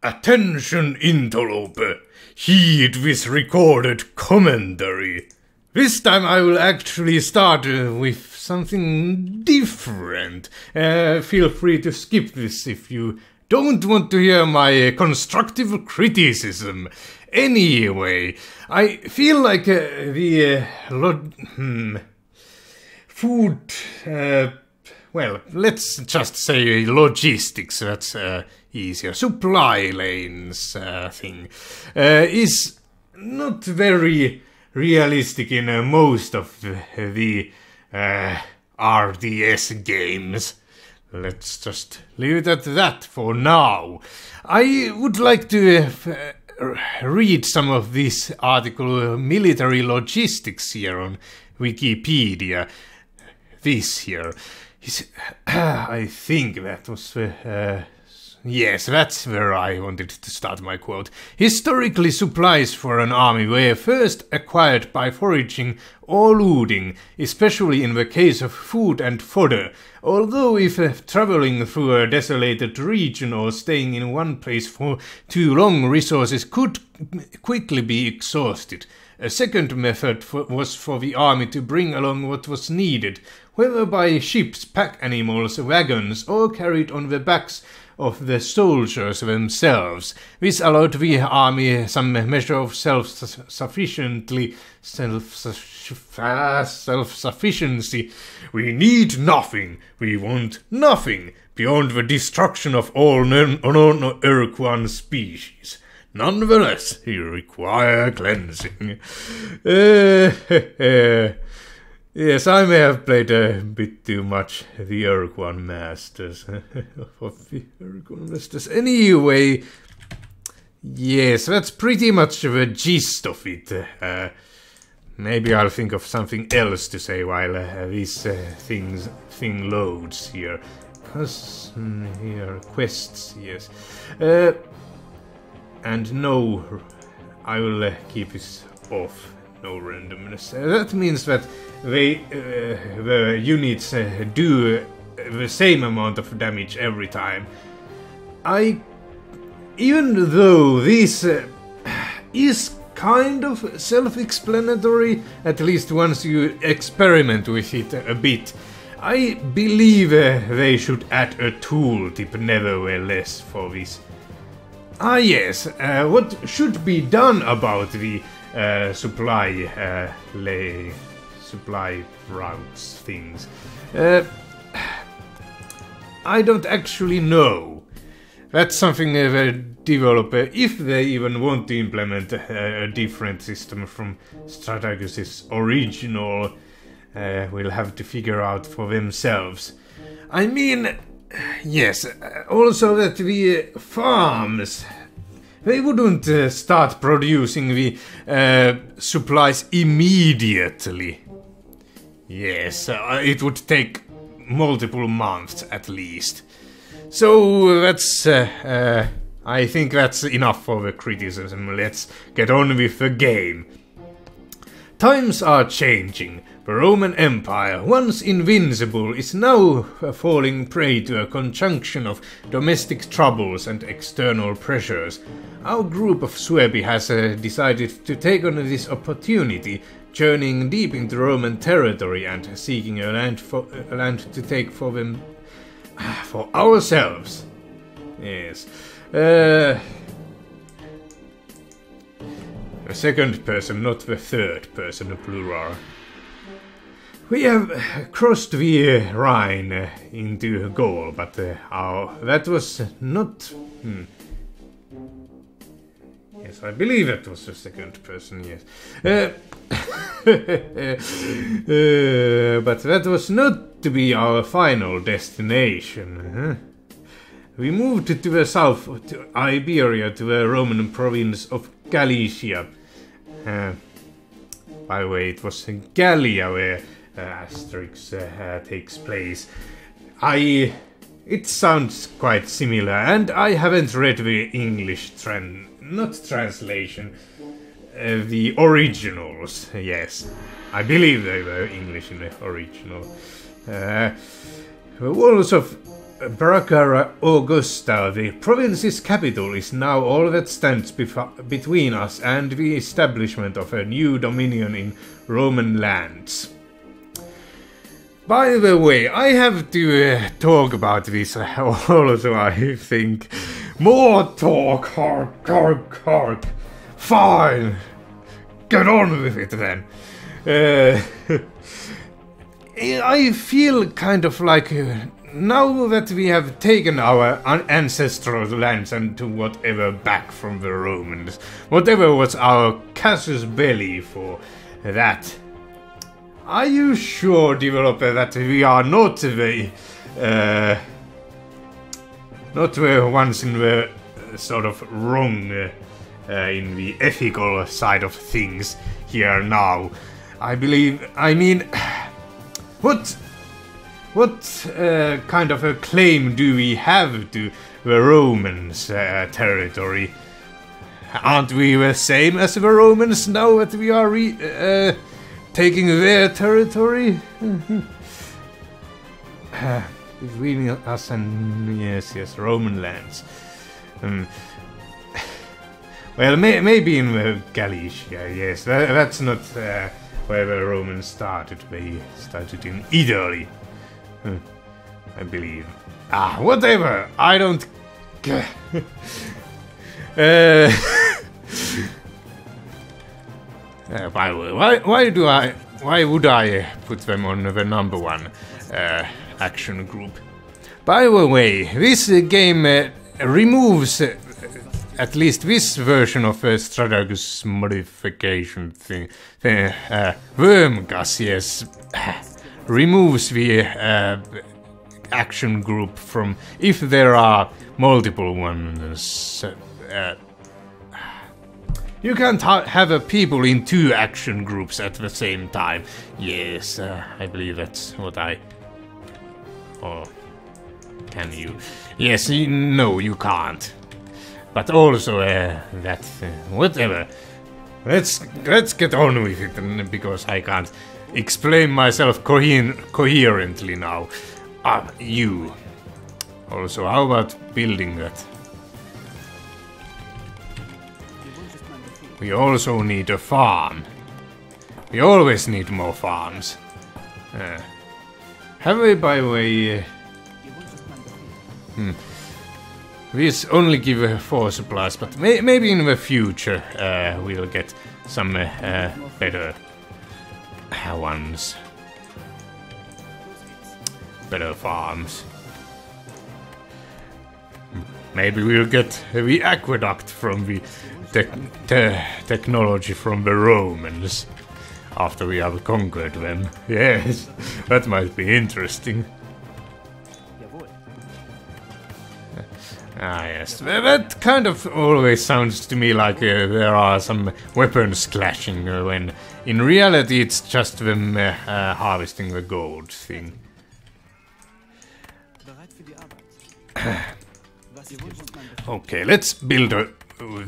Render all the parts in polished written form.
Attention interloper, heed this recorded commentary. This time I will actually start with something different. Feel free to skip this if you don't want to hear my constructive criticism. Anyway, I feel like food, well, let's just say logistics, that's easier, supply lanes thing, is not very realistic in most of the RDS games. Let's just leave it at that for now. I would like to read some of this article, military logistics, here on Wikipedia. This here. I think that was... yes, that's where I wanted to start my quote. Historically, supplies for an army were first acquired by foraging or looting, especially in the case of food and fodder. Although if traveling through a desolated region or staying in one place for too long, resources could quickly be exhausted. A second method was for the army to bring along what was needed, whether by ships, pack animals, wagons, or carried on the backs of the soldiers themselves. This allowed the army some measure of self-sufficiency. We need nothing, we want nothing, beyond the destruction of all non-Urquan species. Nonetheless, he require cleansing. Yes, I may have played a bit too much the Urquan Masters. Anyway, yes, that's pretty much the gist of it. Maybe I'll think of something else to say while this thing loads here. Cause here quests, yes. And no, I will keep this off. No randomness. That means that the units do the same amount of damage every time. Even though this is kind of self-explanatory, at least once you experiment with it a bit, I believe they should add a tooltip nevertheless for this. Ah yes, what should be done about the supply routes things? I don't actually know. That's something the developer, if they even want to implement a different system from Strategos' original, will have to figure out for themselves. I mean, yes, also that the farms, they wouldn't start producing the supplies immediately. Yes, it would take multiple months at least. So that's, I think that's enough for the criticism. Let's get on with the game. Times are changing. The Roman Empire, once invincible, is now falling prey to a conjunction of domestic troubles and external pressures. Our group of Suebi has decided to take on this opportunity, journeying deep into Roman territory and seeking a land to take for them, for ourselves. Yes. The second person, not the third person, plural. We have crossed the Rhine into Gaul, but that was not... Yes, I believe that was the second person, yes. But that was not to be our final destination. We moved to the south, to Iberia, to the Roman province of Galicia. By the way, it was Gallia where Asterix takes place. It sounds quite similar, and I haven't read the English not translation, the originals. Yes, I believe they were English in the original. The walls of Bracara Augusta, the province's capital, is now all that stands between us and the establishment of a new dominion in Roman lands. By the way, I have to talk about this also, I think. More talk, hark. Fine, get on with it then. I feel kind of like now that we have taken our ancestral lands and whatever back from the Romans, whatever was our casus belli for that. Are you sure, developer, that we are not the ones in the sort of wrong in the ethical side of things here now? I mean, what kind of a claim do we have to the Romans' territory? Aren't we the same as the Romans now that we are taking their territory? Between us and yes, Roman lands. Well, maybe in Galicia, yes. That's not where the Romans started. They started in Italy, I believe. Whatever. I don't. Why would I put them on the number one action group? By the way, this game removes at least this version of a Stradagus modification thing. Wyrmsun, yes, removes the action group from if there are multiple ones. You can't have people in two action groups at the same time. Yes, I believe that's what I... Or can you? Yes, no, you can't. But also that... whatever. Let's get on with it, because I can't explain myself coherently now. You. Also, how about building that? We also need a farm. We always need more farms. Have we, by the way... These only give 4 supplies, but maybe in the future we'll get some better ones. Better farms. Maybe we'll get the aqueduct from the technology from the Romans after we have conquered them. Yes, that might be interesting. Yes, that kind of always sounds to me like there are some weapons clashing when in reality it's just them harvesting the gold thing. Okay, let's build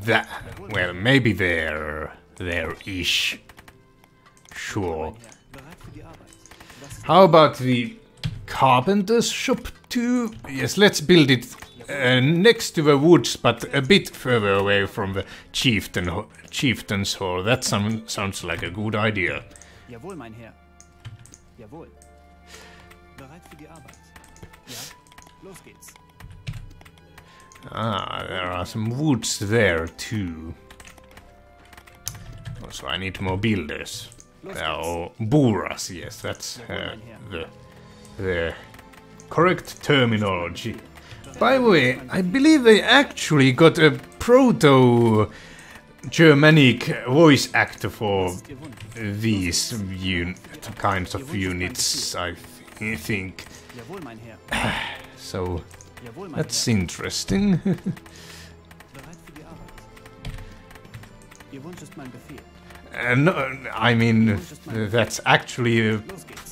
that. Well, maybe there-ish. Sure. How about the carpenter's shop too? Yes, let's build it next to the woods, but a bit further away from the chieftain's hall. That sounds like a good idea. Jawohl, mein Herr. Jawohl. Bereit für die Arbeit. Ja, los geht's. There are some woods there too. Also, I need more builders. Or buras, yes, that's the correct terminology. By the way, I believe they actually got a proto-Germanic voice actor for these kinds of units, I think. So, that's interesting. No, I mean, that's actually a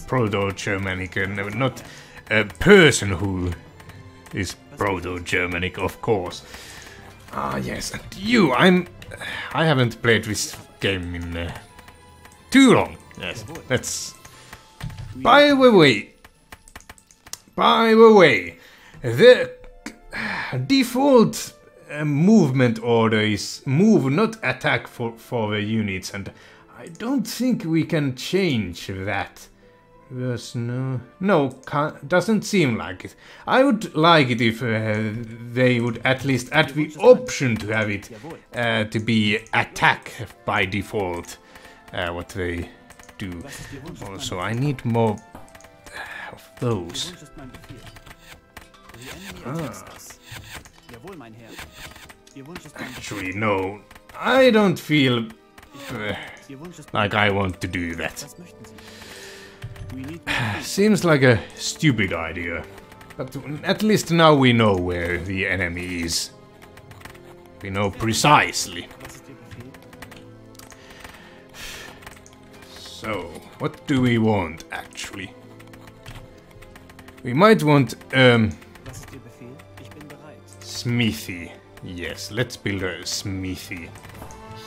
proto-Germanic and not a person who is proto-Germanic, of course. Yes, and you, I haven't played this game in too long. Yes, that's... By the way, The default movement order is move, not attack for the units, and I don't think we can change that. Yes, doesn't seem like it. I would like it if they would at least add the option to have it to be attack by default, what they do. Also, I need more of those. Actually, no, I don't feel like I want to do that. Seems like a stupid idea, but at least now we know where the enemy is. We know precisely. So, what do we want actually? We might want smithy. Yes, let's build a smithy.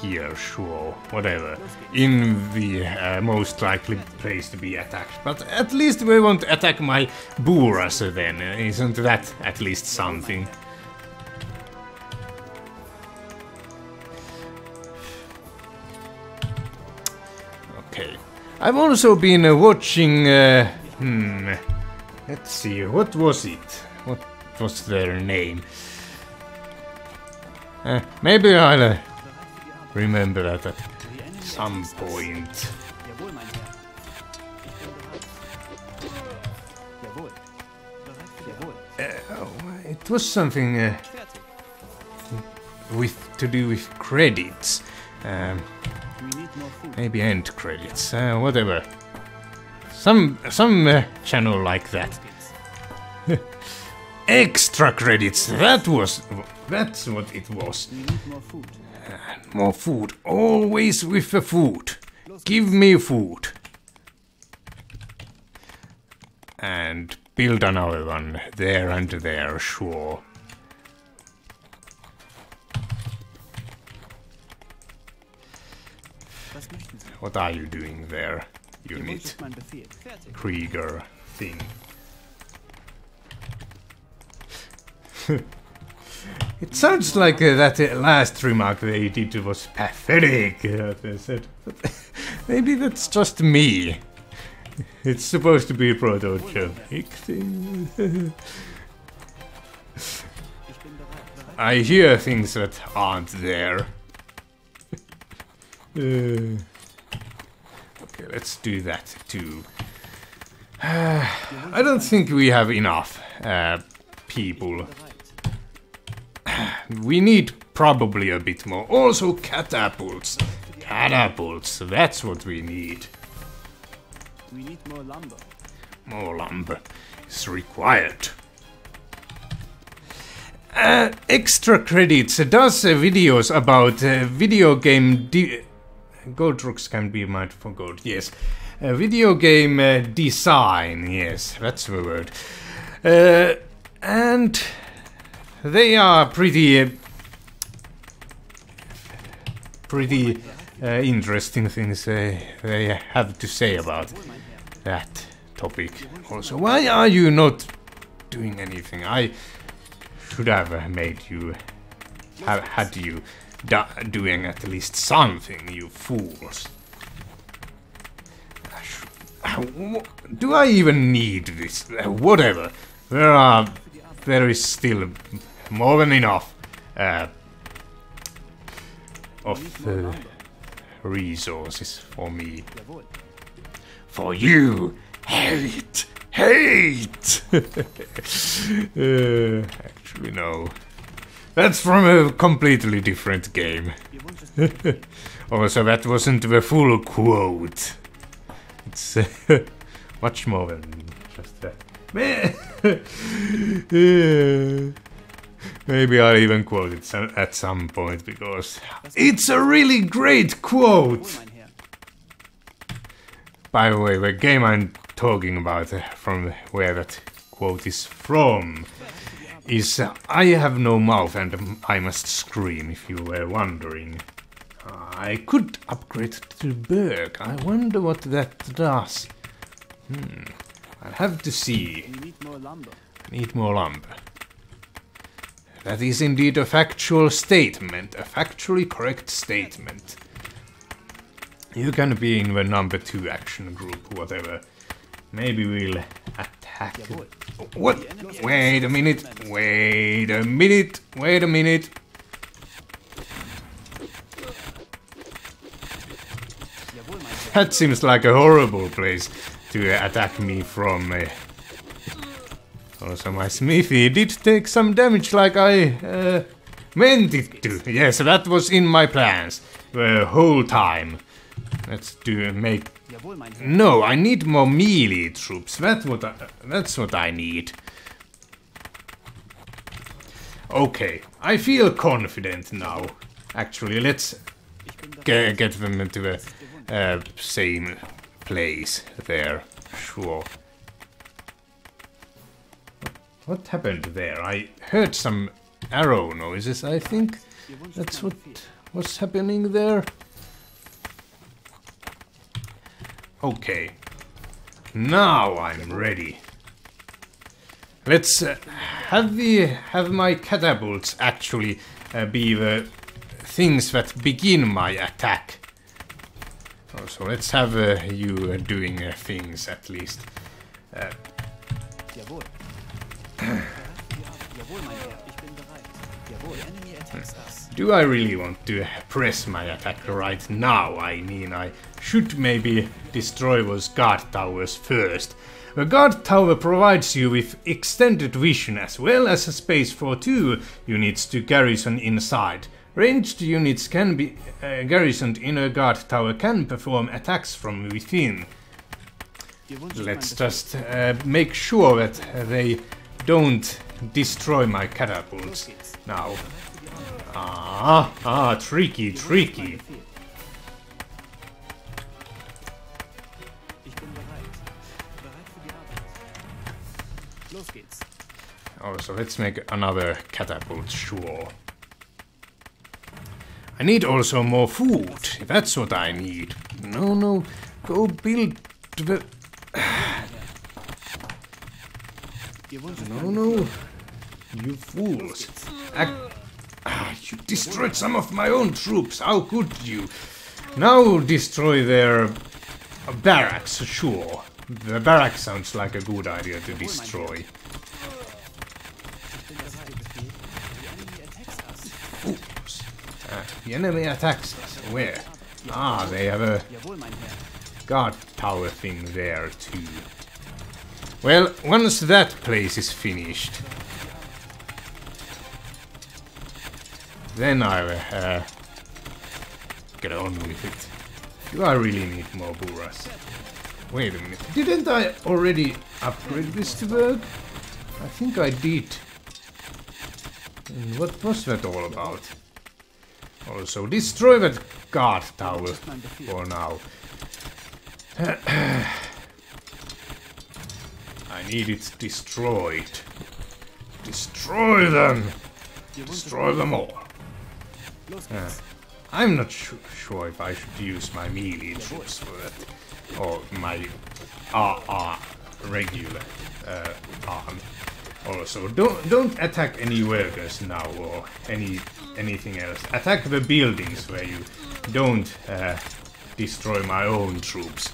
Here, sure, whatever. In the most likely place to be attacked. But at least we won't attack my Buras then. Isn't that at least something? Okay. I've also been watching... let's see, what was it? What was their name? Maybe I'll... remember that at some point. It was something to do with credits. Maybe end credits. Whatever. Some channel like that. Extra credits. That's what it was. More food. Always with the food. Give me food. And build another one. There and there, sure. What are you doing there, unit? Krieger thing. It sounds like that last remark they did was pathetic, they said. But maybe that's just me. It's supposed to be a proto-Germanic thing. I hear things that aren't there. Okay, let's do that too. I don't think we have enough people. We need probably a bit more. Also catapults. Catapults, that's what we need. We need more lumber. More lumber is required. Extra credits does videos about video game gold rocks can be mined for gold, yes. Video game design, yes, that's the word. And they are pretty interesting things they have to say about that topic. Also, why are you not doing anything? I should have made you, had you doing at least something, you fools. Do I even need this? Whatever. There is still more than enough of resources for me. For you, hate. Actually, no. That's from a completely different game. Also, that wasn't the full quote. It's much more than just that. Maybe I'll even quote it at some point, because it's a really great quote! By the way, the game I'm talking about, from where that quote is from, is I have no mouth and I must scream, if you were wondering. I could upgrade to Berg. I wonder what that does. I'll have to see. Need more lumber. That is indeed a factual statement. A factually correct statement. You can be in the number 2 action group, whatever. Maybe we'll attack. What? Wait a minute. Wait a minute. Wait a minute. That seems like a horrible place to attack me from. Also, my smithy did take some damage like I meant it to. Yes, that was in my plans the whole time. Let's make... No, I need more melee troops. That's what I need. Okay, I feel confident now. Actually, let's get them into the same place there. Sure. What happened there? I heard some arrow noises, I think. That's what was happening there. Okay. Now I'm ready. Let's have my catapults actually be the things that begin my attack. So let's have you doing things at least. Do I really want to press my attack right now? I mean, I should maybe destroy those guard towers first. The guard tower provides you with extended vision as well as a space for 2 units to garrison inside. Ranged units can be garrisoned in a guard tower can perform attacks from within. Let's just make sure that they don't destroy my catapults now. Tricky. Oh, so let's make another catapult, sure. I need also more food. That's what I need. No, go build the... No, you fools. You destroyed some of my own troops. How could you? Now destroy their barracks, sure. The barracks sounds like a good idea to destroy. Oops. The enemy attacks us. Where? They have a guard tower thing there too. Well, once that place is finished, then I'll get on with it. Do I really need more buras? Wait a minute. Didn't I already upgrade this to work? I think I did. And what was that all about? Also, destroy that guard tower for now. I need it destroyed. Destroy them! Destroy them all. I'm not sure if I should use my melee troops for that. Or my regular army. Also, don't attack any workers now or anything else. Attack the buildings where you don't destroy my own troops.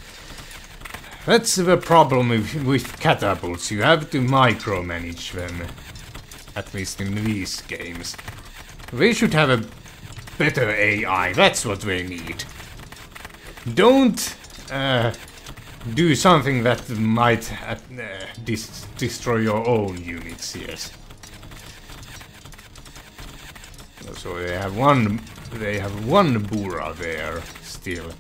That's the problem with catapults. You have to micromanage them. At least in these games. They should have a better AI. That's what they need. Don't do something that might destroy your own units, yes. So they have one Bura there still.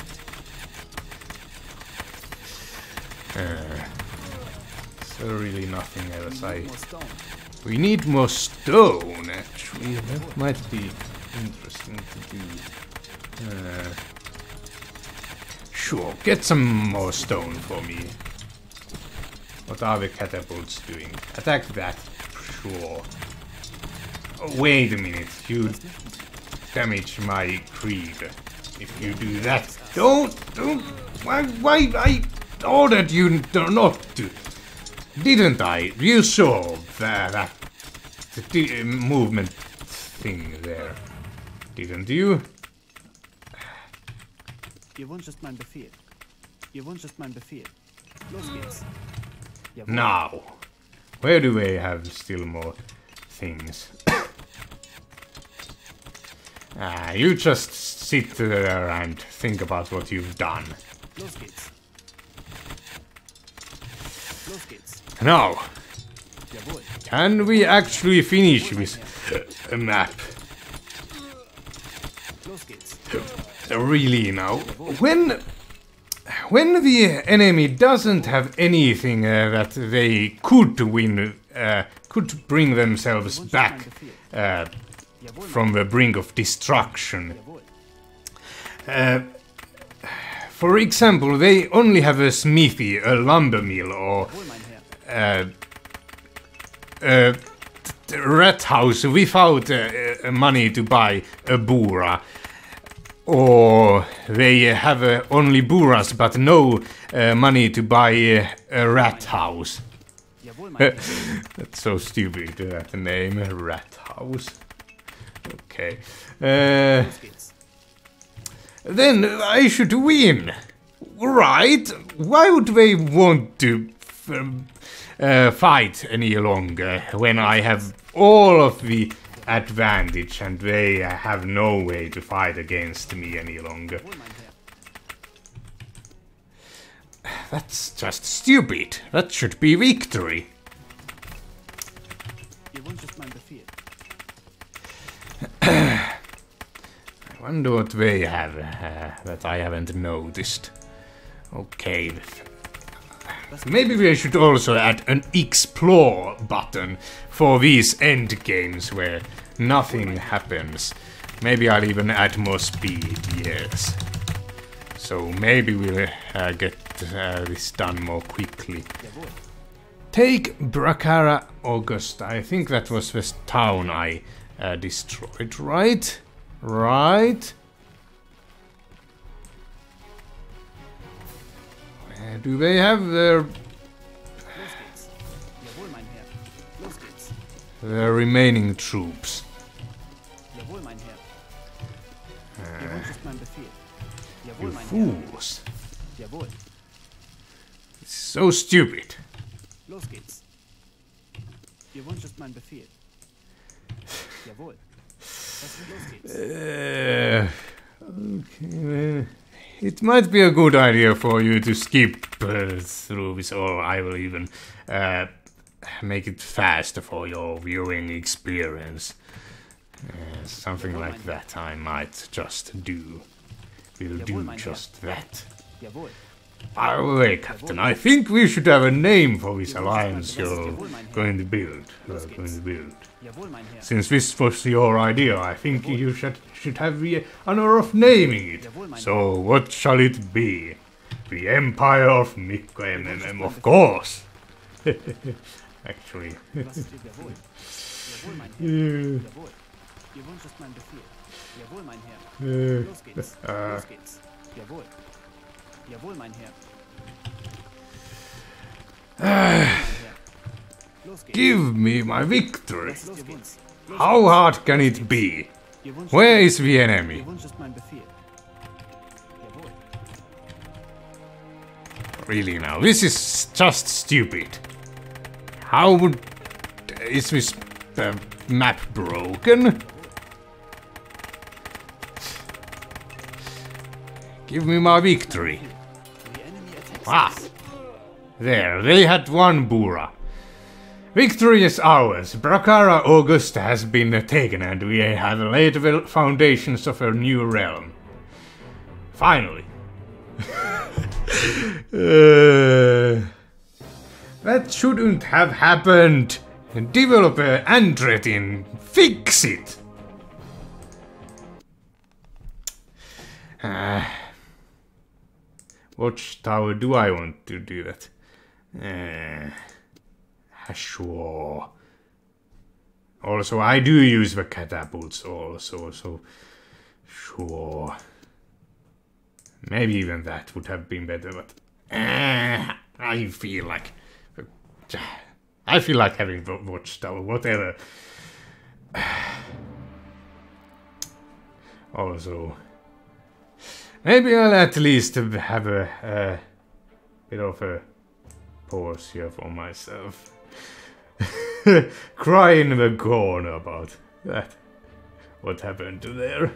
So really nothing else. We need more stone, actually. That might be interesting to do. Sure, get some more stone for me. What are the catapults doing? Attack that, sure. Oh, wait a minute, you damage my creed. If you do that, don't. Why I ordered you not to. Didn't I? You saw that movement thing there, didn't you? Ihr Wunsch ist mein Befehl. Ihr Wunsch ist mein Befehl. Los geht's. Jawohl. Now, where do we have still more things? You just sit there and think about what you've done. Los geht's. Los geht's. Now, Jawohl. can we actually finish this map? Los geht's. Really now, when the enemy doesn't have anything that they could win, could bring themselves back from the brink of destruction. Jawohl. For example, they only have a smithy, a lumber mill, or Jawohl, mein Herr. a rat house without money to buy a bura. Or they have only buras but no money to buy a rat house. Jawohl, mein Herr. That's so stupid, that name, rat house. Okay. Los geht's. Then I should win, right? Why would they want to fight any longer when I have all of the advantage and they have no way to fight against me any longer? Jawohl, mein Herr. That's just stupid. That should be victory. Ihr Wunsch ist mein Befehl. I wonder what they have that I haven't noticed. Okay. Maybe we should also add an explore button for these end games where nothing happens. Maybe I'll even add more speed, yes. So maybe we'll get this done more quickly. Jawohl. Take Bracara August. I think that was the town I destroyed, right? Right? Where do they have Los geht's. Jawohl, mein Herr. Los geht's. their remaining troops? Jawohl, mein Herr. Ihr Wunsch ist mein Befehl. You Jawohl, mein Herr. fools. Jawohl. It's so stupid. Los geht's. Ihr Wunsch ist mein Befehl. Jawohl. Los geht's. Okay. It might be a good idea for you to skip through this, or I will even make it faster for your viewing experience. Something like that I might just do. We'll do just that. Jawohl. By the way, Captain, I think we should have a name for this alliance you're going to build. Jawohl, mein Herr. Since this was your idea, I think you should have the honor of naming it. So, what shall it be? The Empire of Mikko MMM, of course. Actually. Was ist Ihr Jawohl? Jawohl, mein Herr. Jawohl. Ihr Wunsch ist mein Befehl. Jawohl, mein Herr. Los geht's. Los geht's. Jawohl. Jawohl, mein Herr. Los geht's. Give me my victory. Los geht's. How hard can it be? Ihr Wunsch Where is the enemy? Ihr Wunsch ist mein Befehl. Jawohl. Really now, this is just stupid. How would... Is this map broken? Give me my victory. The enemy attacks Ah! us. There, they had one Bura. Victory is ours. Bracara Augusta has been taken and we have laid the foundations of a new realm. Finally. That shouldn't have happened. Developer Andretin, fix it! Watchtower, do I want to do that? Sure. Also, I do use the catapults also, so... Sure. Maybe even that would have been better, but... I feel like... I feel like having watched or whatever. Also, maybe I'll at least have a bit of a pause here for myself. Cry in the corner about that. What happened to there?